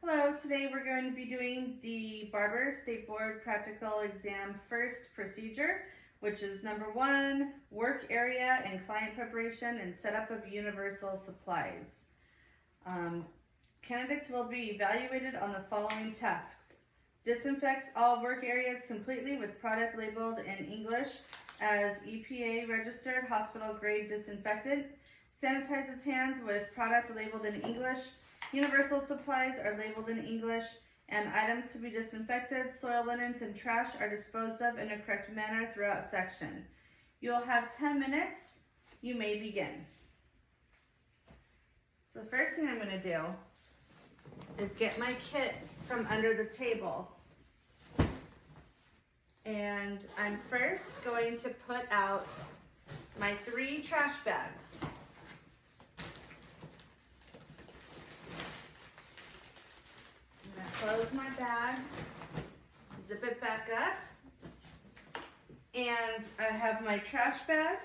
Hello, today we're going to be doing the Barber State Board Practical Exam first procedure, which is number 1, work area and client preparation and setup of universal supplies. Candidates will be evaluated on the following tasks. Disinfects all work areas completely with product labeled in English as EPA registered hospital grade disinfectant. Sanitizes hands with product labeled in English. Universal supplies are labeled in English, and items to be disinfected, soil linens, and trash are disposed of in a correct manner throughout section. You'll have 10 minutes. You may begin. So the first thing I'm going to do is get my kit from under the table. And I'm first going to put out my 3 trash bags. Close my bag, zip it back up, and I have my trash bag.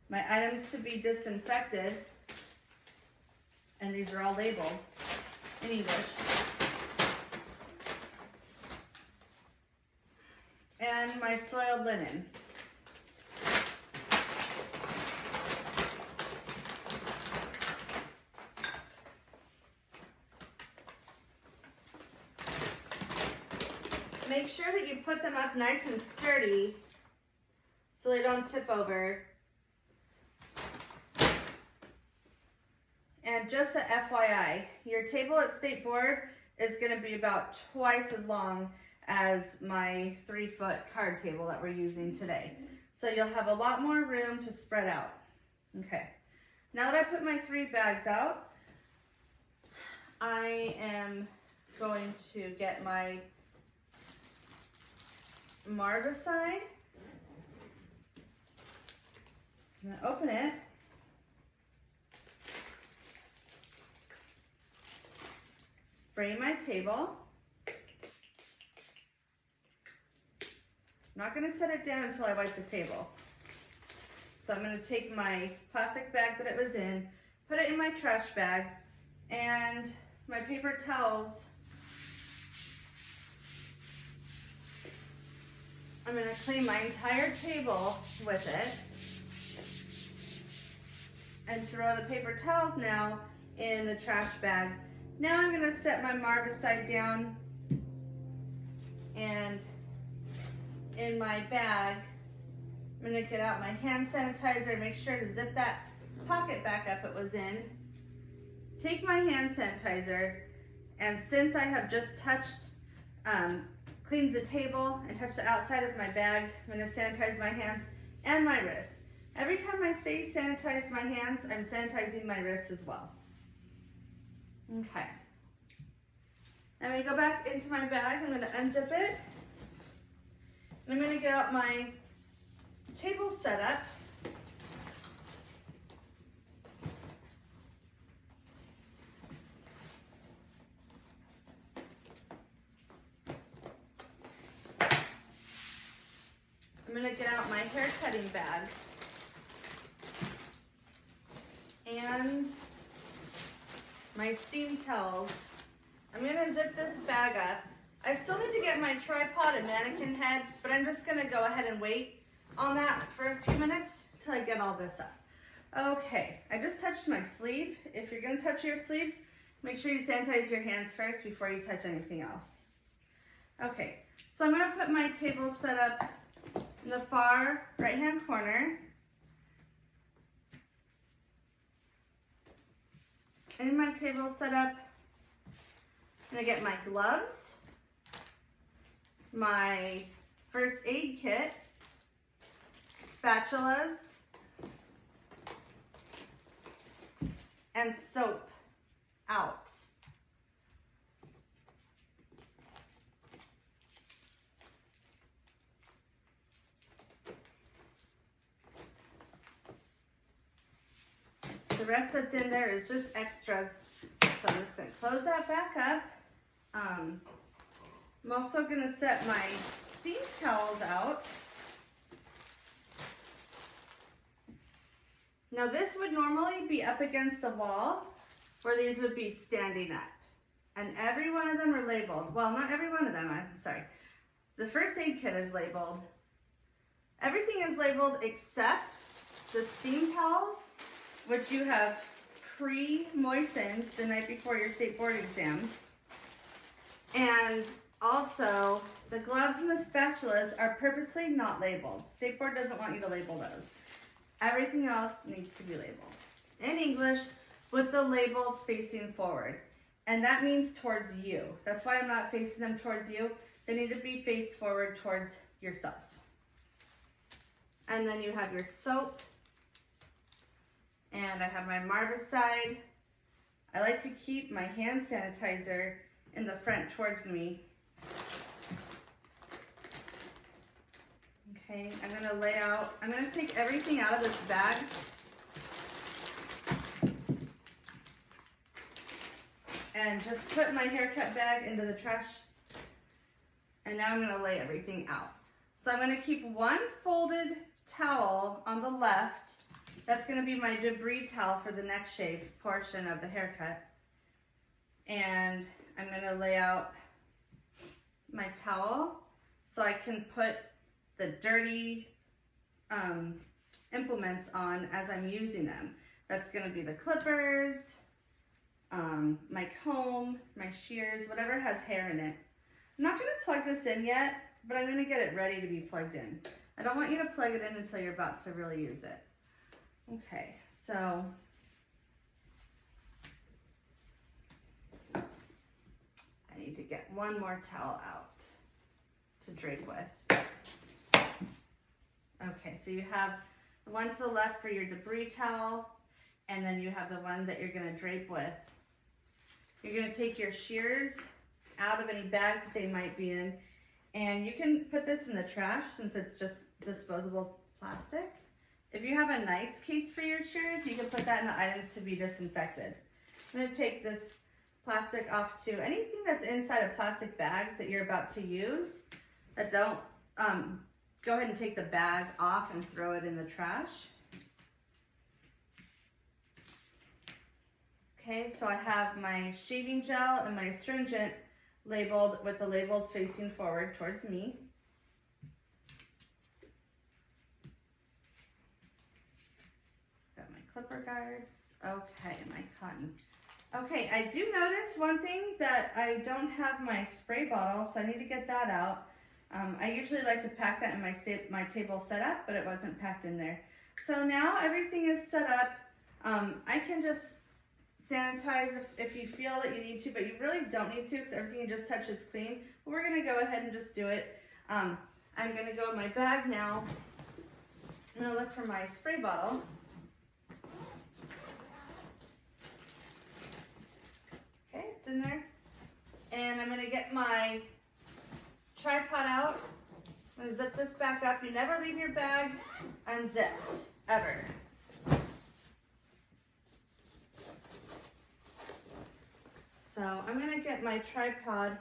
My items to be disinfected, and these are all labeled in English. And my soiled linen. Make sure that you put them up nice and sturdy so they don't tip over. And just a FYI, your table at State Board is going to be about twice as long as my 3-foot card table that we're using today. So you'll have a lot more room to spread out. Okay, now that I put my 3 bags out, I am going to get my Marvicide. I'm going to open it. Spray my table. I'm not going to set it down until I wipe the table. So I'm going to take my plastic bag that it was in, put it in my trash bag, and my paper towels. I'm going to clean my entire table with it and throw the paper towels now in the trash bag. Now I'm going to set my Marvicide down, and in my bag I'm going to get out my hand sanitizer, make sure to zip that pocket back up it was in. Take my hand sanitizer, and since I have just cleaned the table and touched the outside of my bag, I'm going to sanitize my hands and my wrists. Every time I say sanitize my hands, I'm sanitizing my wrists as well. Okay. I'm going to go back into my bag. I'm going to unzip it. And I'm going to get out my table setup. I'm going to get out my hair cutting bag and my steam towels. I'm going to zip this bag up. I still need to get my tripod and mannequin head, but I'm just going to go ahead and wait on that for a few minutes till I get all this up. Okay, I just touched my sleeve. If you're going to touch your sleeves, make sure you sanitize your hands first before you touch anything else. Okay, so I'm going to put my table set up in the far right-hand corner. In my table setup, I'm going to get my gloves, my first aid kit, spatulas, and soap out. The rest that's in there is just extras. So I'm just going to close that back up. I'm also going to set my steam towels out. Now this would normally be up against a wall where these would be standing up. And every one of them are labeled. Well, not every one of them, I'm sorry. The first aid kit is labeled. Everything is labeled except the steam towels, which you have pre-moistened the night before your state board exam. And also, the gloves and the spatulas are purposely not labeled. State board doesn't want you to label those. Everything else needs to be labeled in English with the labels facing forward. And that means towards you. That's why I'm not facing them towards you. They need to be faced forward towards yourself. And then you have your soap. And I have my Marvicide. I like to keep my hand sanitizer in the front towards me. Okay, I'm gonna take everything out of this bag. And just put my haircut bag into the trash. And now I'm gonna lay everything out. So I'm gonna keep one folded towel on the left. That's gonna be my debris towel for the neck shave portion of the haircut. And I'm gonna lay out my towel so I can put the dirty implements on as I'm using them. That's gonna be the clippers, my comb, my shears, whatever has hair in it. I'm not gonna plug this in yet, but I'm gonna get it ready to be plugged in. I don't want you to plug it in until you're about to really use it. Okay, so I need to get one more towel out to drape with. Okay, so you have the one to the left for your debris towel, and then you have the one that you're gonna drape with. You're gonna take your shears out of any bags that they might be in, and you can put this in the trash since it's just disposable plastic. If you have a nice case for your shears, you can put that in the items to be disinfected. I'm gonna take this plastic off too. Anything that's inside of plastic bags that you're about to use that don't, go ahead and take the bag off and throw it in the trash. Okay, so I have my shaving gel and my astringent labeled with the labels facing forward towards me. Got my clipper guards. Okay, my cotton. Okay, I do notice one thing that I don't have my spray bottle, so I need to get that out. I usually like to pack that in my table setup, but it wasn't packed in there. So now everything is set up. I can just sanitize if you feel that you need to, but you really don't need to because everything you just touch is clean. But we're gonna go ahead and just do it. I'm gonna go in my bag now. I'm gonna look for my spray bottle. Okay, it's in there. And I'm gonna get my tripod out. I'm gonna zip this back up. You never leave your bag unzipped, ever. So I'm gonna get my tripod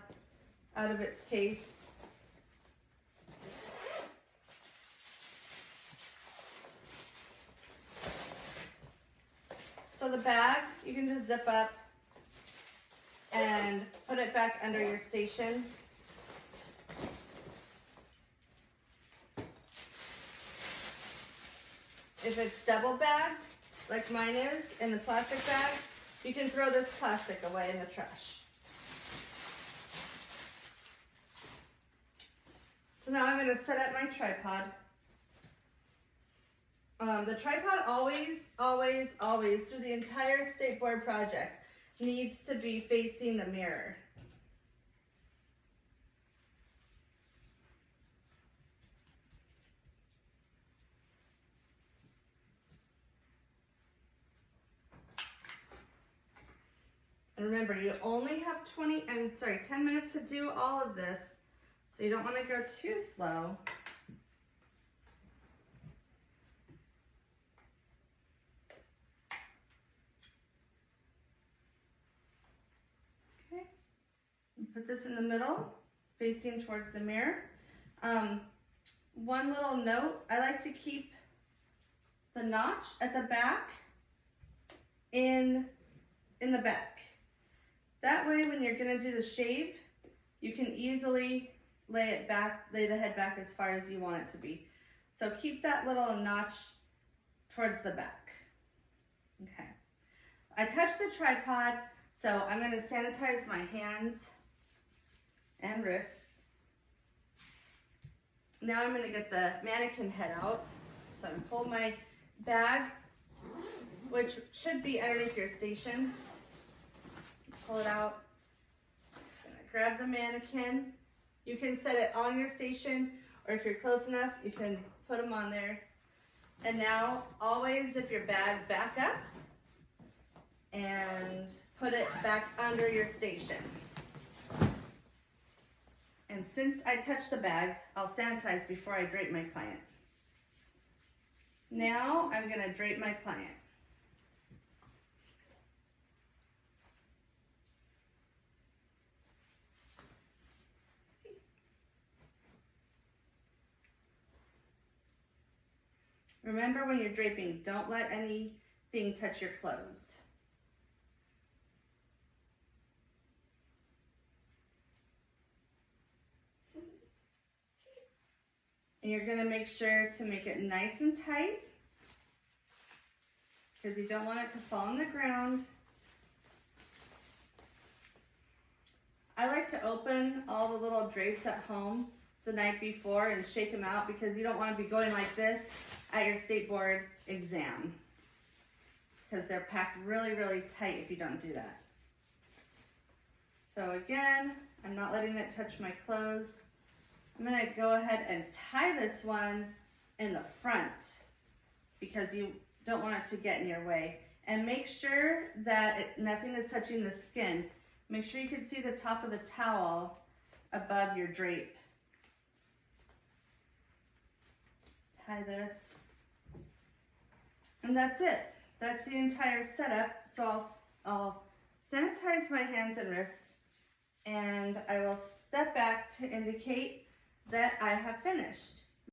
out of its case. So the bag, you can just zip up and put it back under your station. If it's double bagged, like mine is, in the plastic bag, you can throw this plastic away in the trash. So now I'm going to set up my tripod. The tripod always, through the entire state board project, needs to be facing the mirror. And remember, you only have 10 minutes to do all of this, so you don't want to go too slow. Okay, put this in the middle, facing towards the mirror. One little note, I like to keep the notch at the back in the back. That way when you're gonna do the shave, you can easily lay the head back as far as you want it to be. So keep that little notch towards the back. Okay. I touched the tripod, so I'm gonna sanitize my hands and wrists. Now I'm gonna get the mannequin head out. So I'm gonna pull my bag, which should be underneath your station. Pull it out. I'm just gonna grab the mannequin. You can set it on your station, or if you're close enough, you can put them on there. And now always zip your bag back up and put it back under your station. And since I touched the bag, I'll sanitize before I drape my client. Now I'm gonna drape my client. Remember when you're draping, don't let anything touch your clothes. And you're gonna make sure to make it nice and tight because you don't want it to fall on the ground. I like to open all the little drapes at home the night before and shake them out because you don't want to be going like this at your state board exam because they're packed really, really tight if you don't do that. So again, I'm not letting it touch my clothes. I'm gonna go ahead and tie this one in the front because you don't want it to get in your way. And make sure that nothing is touching the skin. Make sure you can see the top of the towel above your drape. Tie this. And that's it. That's the entire setup. So I'll sanitize my hands and wrists, and I will step back to indicate that I have finished.